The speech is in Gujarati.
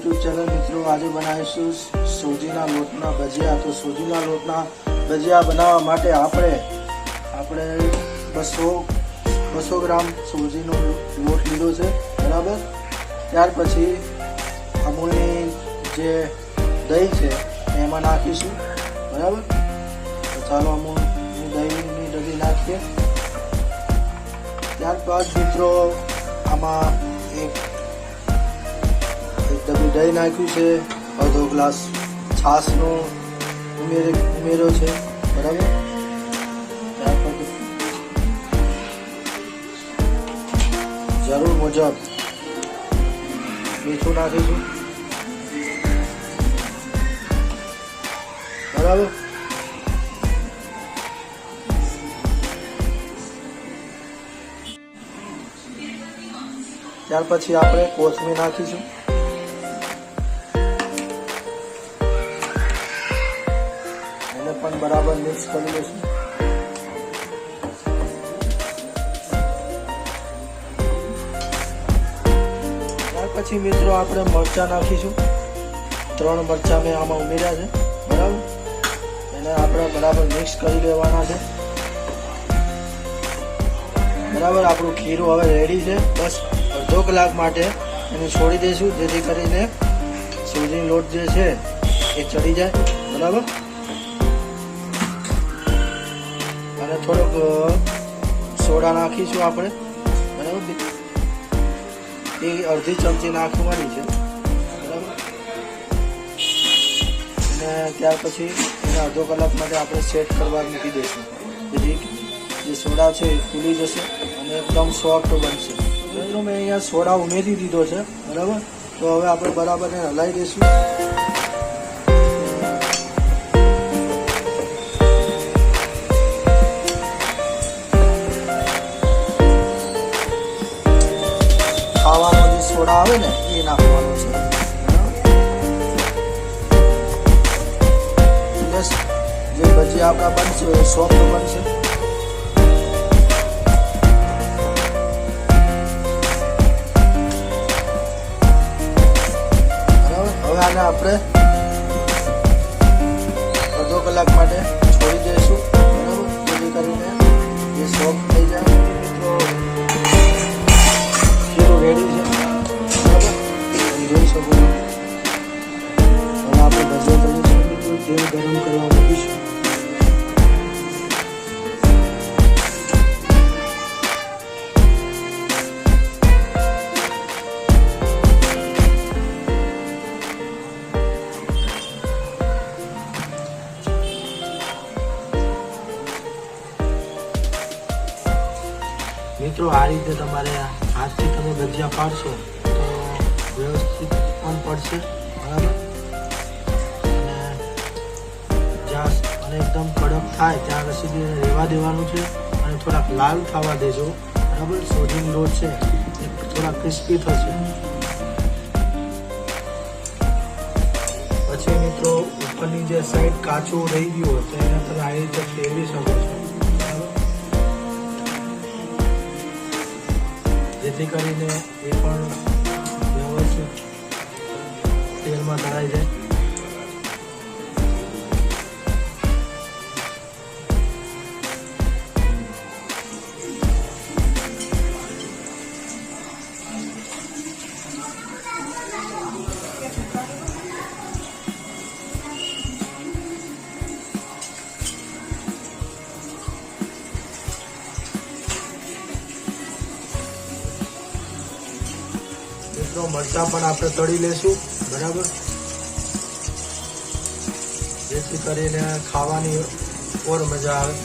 યુટ્યુબ ચેનલ મિત્રો, આજે બનાવીશું સોજીના લોટના ભજીયા। તો સોજીના લોટના ભજીયા બનાવવા માટે આપણે 200 ગ્રામ સોજીનો લોટ લીધો છે, બરાબર। ત્યાર પછી અમૂલની જે દહીં છે એમાં નાખીશું, બરાબર। તો ચાલો અમૂલની દહીંની ડબ્બી નાખીએ। ત્યારબાદ મિત્રો આમાં એક ડબ્બી દહીં નાખ્યું છે, અડધો ગ્લાસ છાશનો ઉમેર્યો છે, બરાબર। ત્યારબાદ જરૂર મુજબ મીઠું નાખીશું, બરાબર। ત્યાર પછી આપણે કોથમીર નાખીશું, એને પણ બરાબર મિક્સ કરી લઈશું। ત્યાર પછી મિત્રો આપણે મરચાં નાખીશું, 3 મરચાં મેં આમાં ઉમેર્યા છે, બરાબર। એને આપણે બરાબર મિક્સ કરી લેવાના છે, બરાબર। આપણું ખીરું હવે રેડી છે, બસ અડધો કલાક માટે એને છોડી દઈશું, જેથી કરીને સોજીનો લોટ જે છે એ ચડી જાય, બરાબર। અને થોડોક સોડા નાખીશું આપણે, બરાબર। એ અડધી ચમચી નાખવાની છે, બરાબર। અને ત્યાર પછી એને અડધો કલાક માટે આપણે સેટ કરવા મૂકી દઈશું, જેથી જે સોડા છે એ ફૂલી જશે અને એકદમ સોફ્ટ બનશે। મિત્રો મેં અહીંયા સોડા ઉમેરી દીધો છે, બરાબર। તો હવે આપણે બરાબર એને હલાવી દઈશું। ખાવાનો જે સોડા આવે ને એ નાખવાનો છે, બસ જે ભજીયા આપણા બનશે એ સોફ્ટ બનશે। હવે આને આપણે અડધો કલાક માટે છોડી દઈશું, બરાબર, જેથી કરીને એ સોફ્ટ થઈ જાય। મિત્રો ખીરું રેડી છે, બરાબર, તમે જોઈ શકો છો। હવે આપણે ભજીયા કરીશું, મિત્રો તેલ ગરમ કરવા મૂકીશું। મિત્રો આ રીતે તમારે હાથથી તમે ભજીયા પાડશો તો વ્યવસ્થિત પણ પડશે, બરાબર। અને એકદમ કડક થાય ત્યાં સુધી રહેવા દેવાનું છે અને થોડાક લાલ થવા દેજો, બરાબર। સોજીનો લોટ છે એ થોડા ક્રિસ્પી થશે। પછી મિત્રો ઉપરની જે સાઈડ કાચું રહી ગયું હોય તો એને તમે આ રીતે ફેરવી શકો છો, જેથી કરીને એ પણ વ્યવસ્થિત તેલમાં તળાઈ જાય। મિત્રો મરચાં પણ આપણે તળી લેશું, બરાબર, જેથી કરીને ખાવાની ઓર મજા આવે।